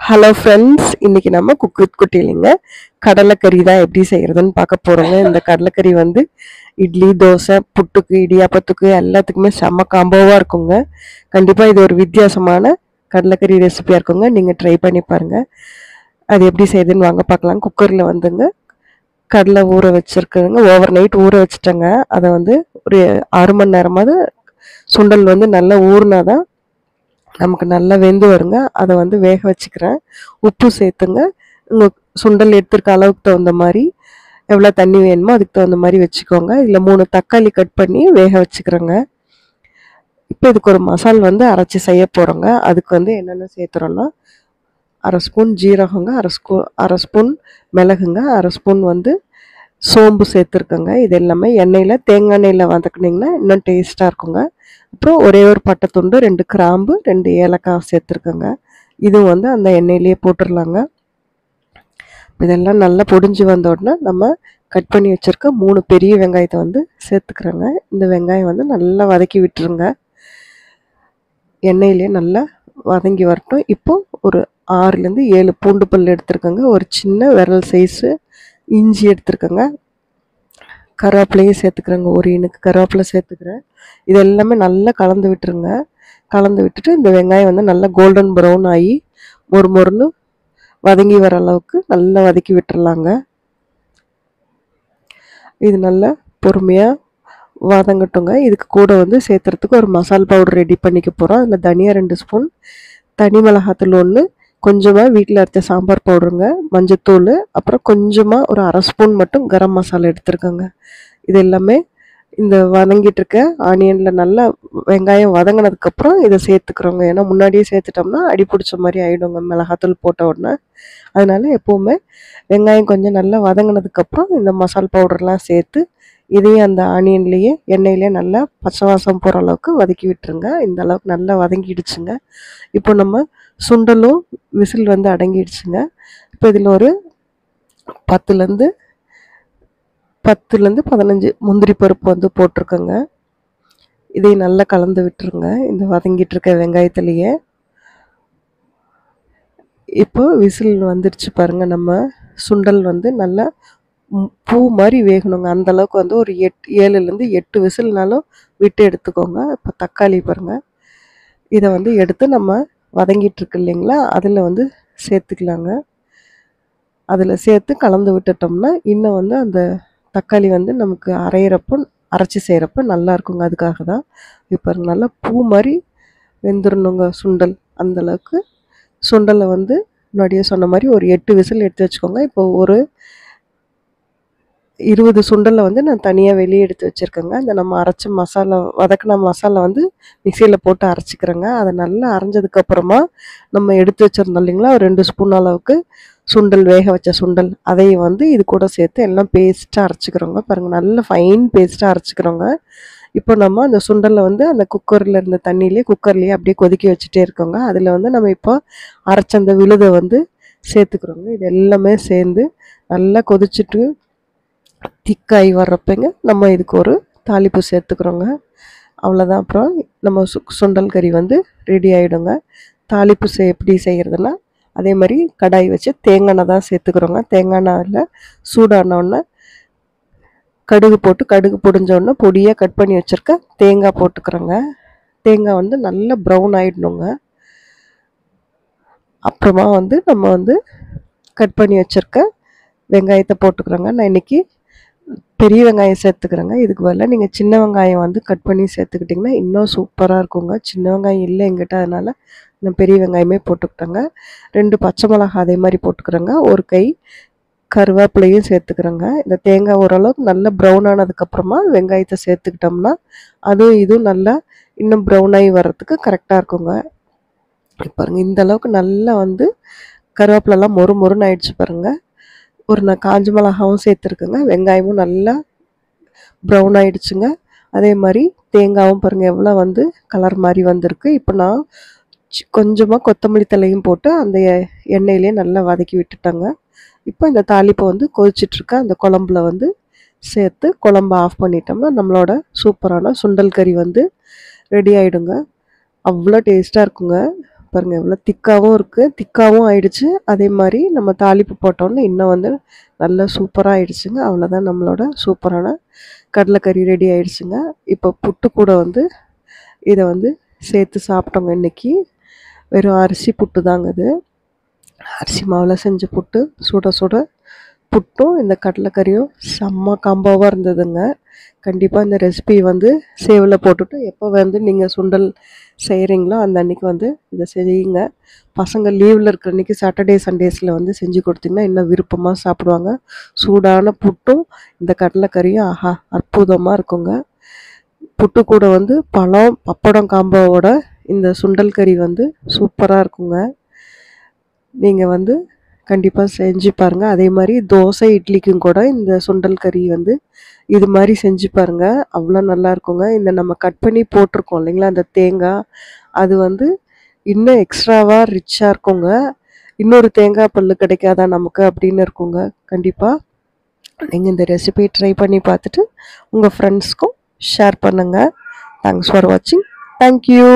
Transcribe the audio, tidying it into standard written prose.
Hello friends, இன்னைக்கு நம்ம cook with குட்டிலிங்க கடலைக்கறி தான் எப்படி செய்யறதுன்னு பார்க்க போறோங்க. இந்த கடலைக்கறி வந்து இட்லி, தோசை, புட்டுக்கு, இடியாப்பத்துக்கு எல்லாத்துக்குமே செம்ம காம்போவா இருக்குங்க. கண்டிப்பா இது ஒரு வித்தியாசமான கடலைக்கறி ரெசிபியா இருக்குங்க. நீங்க ட்ரை பண்ணி பாருங்க. அது எப்படி செய்யுதுன்னு வாங்க பார்க்கலாம். குக்கர்ல வந்துங்க கடலை ஊற வச்சிருக்குங்க. ஓவர் நைட் ஊற வச்சுட்டேங்க. அதை வந்து ஒரு 6 மணி நேரமாவது சுண்டல் வந்து நல்லா ஊறினாதான் நமக்கு நல்லா வெந்து வருங்க. அதை வந்து வேக வச்சுக்கிறேன். உப்பு சேர்த்துங்க. உங்கள் சுண்டல் எடுத்துருக்க அளவுக்கு தகுந்த மாதிரி எவ்வளோ தண்ணி வேணுமோ அதுக்கு தகுந்த மாதிரி வச்சுக்கோங்க. இதில் 3 தக்காளி கட் பண்ணி வேக வச்சுக்கிறேங்க. இப்போ இதுக்கு ஒரு மசால் வந்து அரைச்சி செய்ய போகிறோங்க. அதுக்கு வந்து என்னென்ன சேர்த்துறோன்னா, அரை ஸ்பூன் ஜீரகங்க, அரை ஸ்பூன் மிளகுங்க, அரை ஸ்பூன் வந்து சோம்பு சேர்த்துருக்கேங்க. இது எல்லாமே தேங்காய் எண்ணெயில் வதக்குனிங்கன்னா இன்னும் டேஸ்ட்டாக இருக்குங்க. அப்புறம் ஒரே ஒரு பட்டை துண்டு, 2 கிராம்பு, 2 ஏலக்காய் சேர்த்துருக்கேங்க. இதுவும் வந்து அந்த எண்ணெயிலேயே போட்டுடலாங்க. இதெல்லாம் நல்லா பொடிஞ்சு வந்த உடனே நம்ம கட் பண்ணி வச்சுருக்க 3 பெரிய வெங்காயத்தை வந்து சேர்த்துக்கிறேங்க. இந்த வெங்காயம் வந்து நல்லா வதக்கி விட்டுருங்க. எண்ணெயிலே நல்லா வதங்கி வரட்டும். இப்போது ஒரு 6லேருந்து 7 பூண்டு பல் எடுத்துருக்கேங்க. ஒரு சின்ன விரல் சைஸு இஞ்சி எடுத்துருக்கேங்க. கருவேப்பிலையும் சேர்த்துக்கிறேங்க. ஒரு இனுக்கு கருவேப்பிலை சேர்த்துக்கிறேன். இது எல்லாமே நல்லா கலந்து விட்டுருங்க. கலந்து விட்டுட்டு இந்த வெங்காயம் வந்து நல்லா கோல்டன் ப்ரௌன் ஆகி மொறுன்னு வதங்கி வர அளவுக்கு நல்லா வதக்கி விட்டுறலாங்க. இது நல்லா பொறுமையாக வதங்கட்டுங்க. இதுக்கு கூட வந்து சேர்த்துறதுக்கு ஒரு மசால் பவுடர் ரெடி பண்ணிக்க போகிறோம். அதில் தனியா 2 ஸ்பூன், தனி மிளகாத்தூள் 1, கொஞ்சமாக வீட்டில் அரைச்ச சாம்பார் பவுடருங்க, மஞ்சத்தூள், அப்புறம் கொஞ்சமாக ஒரு அரை ஸ்பூன் மட்டும் கரம் மசாலா எடுத்துருக்கோங்க. இது எல்லாமே இந்த வதங்கிட்டு இருக்க ஆனியனில் நல்லா வெங்காயம் வதங்கினதுக்கப்புறம் இதை சேர்த்துக்கிறோங்க. ஏன்னா முன்னாடியே சேர்த்துட்டோம்னா அடி பிடிச்ச மாதிரி ஆகிடுங்க மிளகாத்தூள் போட்ட உடனே. அதனால எப்போவுமே வெங்காயம் கொஞ்சம் நல்லா வதங்கினதுக்கப்புறம் இந்த மசால் பவுடர்லாம் சேர்த்து இதையும் அந்த ஆனியன்லேயே எண்ணெயிலே நல்லா பச்சை வாசம் போகிற அளவுக்கு வதக்கி விட்டுருங்க. இந்த அளவுக்கு நல்லா வதங்கிடுச்சுங்க. இப்போ நம்ம சுண்டலும் விசில் வந்து அடங்கிடுச்சுங்க. இப்போ இதில் ஒரு 10லேருந்து 15 முந்திரி பருப்பு வந்து போட்டிருக்கேங்க. இதையும் நல்லா கலந்து விட்டுருங்க இந்த வதங்கிட்டு இருக்க வெங்காயத்துலேயே. இப்போ விசில் வந்துடுச்சு பாருங்க. நம்ம சுண்டல் வந்து நல்லா பூ மாதிரி வேகணுங்க. அந்த அளவுக்கு வந்து ஒரு 7லேருந்து 8 விசில்னாலும் விட்டு எடுத்துக்கோங்க. இப்போ தக்காளி பாருங்க, இதை வந்து எடுத்து நம்ம வதங்கிட்டு இருக்கு இல்லைங்களா, அதில் வந்து சேர்த்துக்கலாங்க. அதில் சேர்த்து கலந்து விட்டுட்டோம்னா இன்னும் வந்து அந்த தக்காளி வந்து நமக்கு அரைச்சி செய்கிறப்ப நல்லா இருக்குங்க. அதுக்காக தான். இப்போ நல்லா பூ மாதிரி வெந்துடணுங்க சுண்டல். அந்தளவுக்கு சுண்டலை வந்து முன்னாடியே சொன்ன மாதிரி ஒரு 8 விசில் எடுத்து வச்சுக்கோங்க. இப்போ ஒரு 20 சுண்டலை வந்து நான் தனியாக வெளியே எடுத்து வச்சுருக்கேங்க. அந்த நம்ம அரைச்ச மசாலா, வதக்கின மசாலா வந்து மிக்சியில் போட்டு அரைச்சிக்கிறேங்க. அதை நல்லா அரைஞ்சதுக்கப்புறமா நம்ம எடுத்து வச்சுருந்தோம் இல்லைங்களா, ஒரு 2 ஸ்பூன் அளவுக்கு சுண்டல், வேக வச்ச சுண்டல், அதையும் வந்து இது கூட சேர்த்து எல்லாம் பேஸ்ட்டாக அரைச்சிக்கிறோங்க. பாருங்கள், நல்ல ஃபைன் பேஸ்ட்டாக அரைச்சிக்கிறோங்க. இப்போ நம்ம அந்த சுண்டலை வந்து அந்த குக்கரில் இருந்த குக்கர்லேயே அப்படியே கொதிக்க வச்சுட்டே இருக்கோங்க. அதில் வந்து நம்ம இப்போ அரைச்ச அந்த விழுதை வந்து சேர்த்துக்கிறோங்க. இது எல்லாமே சேர்ந்து நல்லா கொதிச்சுட்டு திக்காய் வர்றப்பங்க நம்ம இதுக்கு ஒரு தாளிப்பு சேர்த்துக்கிறோங்க. அவ்வளோதான். அப்புறம் நம்ம சுண்டல் கறி வந்து ரெடி ஆகிடுங்க. தாளிப்பு எப்படி செய்கிறதுனா, அதே மாதிரி கடாய் வச்சு தேங்காய் எண்ணெய் தான் சேர்த்துக்கிறோங்க. தேங்காய் எண்ணெயில் சூடானோடனே கடுகு பொடிஞ்சோடனே பொடியாக கட் பண்ணி வச்சுருக்க தேங்காய் போட்டுக்கிறோங்க. தேங்காய் வந்து நல்லா ப்ரௌன் ஆகிடணுங்க. அப்புறமா வந்து நம்ம வந்து கட் பண்ணி வச்சுருக்க வெங்காயத்தை போட்டுக்கிறோங்க. நான் இன்றைக்கி பெரிய வெங்காயம் சேர்த்துக்கிறேங்க. இதுக்கு பதிலாக நீங்கள் சின்ன வெங்காயம் வந்து கட் பண்ணி சேர்த்துக்கிட்டிங்கன்னா இன்னும் சூப்பராக இருக்குங்க. சின்ன வெங்காயம் இல்லை எங்கிட்ட, அதனால் நான் பெரிய வெங்காயமே போட்டுக்கிட்டேங்க. 2 பச்சை மிளகாய் அதே மாதிரி போட்டுக்கிறேங்க. ஒரு கை கருவேப்பிலையும் சேர்த்துக்கிறேங்க. இந்த தேங்காய் ஓரளவுக்கு நல்லா ப்ரௌன் ஆனதுக்கப்புறமா வெங்காயத்தை சேர்த்துக்கிட்டோம்னா இதுவும் நல்லா இன்னும் ப்ரௌன் ஆகி வர்றதுக்கு கரெக்டாக இருக்குங்க. பாருங்கள், இந்த அளவுக்கு நல்லா வந்து கருவேப்பிலெல்லாம் மொறுன்னு ஆயிடுச்சு பாருங்கள். நான் காஞ்ச மிளகாவும் சேர்த்துருக்குங்க. வெங்காயமும் நல்லா ப்ரௌன் ஆகிடுச்சுங்க. அதே மாதிரி தேங்காயும் பாருங்கள் எவ்வளோ வந்து கலர் மாதிரி வந்திருக்கு. இப்போ நான் கொஞ்சமாக கொத்தமல்லி தலையும் போட்டு அந்த எண்ணெயிலே நல்லா வதக்கி விட்டுட்டேங்க. இப்போ இந்த தாளிப்பை வந்து கொதிச்சிட்ருக்க அந்த குழம்புல வந்து சேர்த்து குழம்பு ஆஃப் பண்ணிட்டோம்னா நம்மளோட சூப்பரான சுண்டல் கறி வந்து ரெடி ஆகிடுங்க. அவ்வளோ டேஸ்ட்டாக இருக்குங்க. பாருங்கள் எவ்வளோ திக்காகவும் இருக்குது, திக்காகவும் ஆயிடுச்சு. அதே மாதிரி நம்ம தாளிப்பு போட்டோன்னே இன்னும் வந்து நல்லா சூப்பராக ஆயிடுச்சுங்க. அவ்வளோதான், நம்மளோட சூப்பரான கடலைக்கறி ரெடி ஆயிடுச்சுங்க. இப்போ புட்டு கூட வந்து இதை வந்து சேர்த்து சாப்பிட்டோங்க. இன்றைக்கி வெறும் அரிசி புட்டு தாங்க இது. அரிசி மாவில் செஞ்ச புட்டு, சுட சுட புட்டும் இந்த கடலைக்கறியும் செம்ம காம்போவாக இருந்ததுங்க. கண்டிப்பாக இந்த ரெசிபி வந்து சேவில் போட்டுட்டு எப்போ வந்து நீங்கள் சுண்டல் செய்கிறீங்களோ அந்த அன்றைக்கி வந்து இதை செய்யுங்க. பசங்க லீவில் இருக்கிற அன்றைக்கி சாட்டர்டே சண்டேஸில் வந்து செஞ்சு கொடுத்தீங்கன்னா இன்னும் விருப்பமாக சாப்பிடுவாங்க. சூடான புட்டும் இந்த கடலைக்கறியும் ஆஹா அற்புதமாக இருக்குங்க. புட்டு கூட வந்து பழம் பப்படம் காம்போவோட இந்த சுண்டல் கறி வந்து சூப்பராக இருக்குங்க. நீங்கள் வந்து கண்டிப்பாக செஞ்சு பாருங்கள். அதே மாதிரி தோசை இட்லிக்கும் கூட இந்த சுண்டல் கறி வந்து இது மாதிரி செஞ்சு பாருங்கள், அவ்வளோ நல்லா இருக்குங்க. இந்த நம்ம கட் பண்ணி போட்டிருக்கோம் இல்லைங்களா அந்த தேங்காய், அது வந்து இன்னும் எக்ஸ்ட்ராவாக ரிச்சாக இருக்குங்க. இன்னொரு தேங்காய் பல்லு கிடைக்காதா நமக்கு அப்படின்னு இருக்குங்க. கண்டிப்பாக நீங்கள் இந்த ரெசிபி ட்ரை பண்ணி பார்த்துட்டு உங்கள் ஃப்ரெண்ட்ஸ்க்கும் ஷேர் பண்ணுங்கள். தேங்க்ஸ் ஃபார் வாட்சிங். தேங்க்யூ.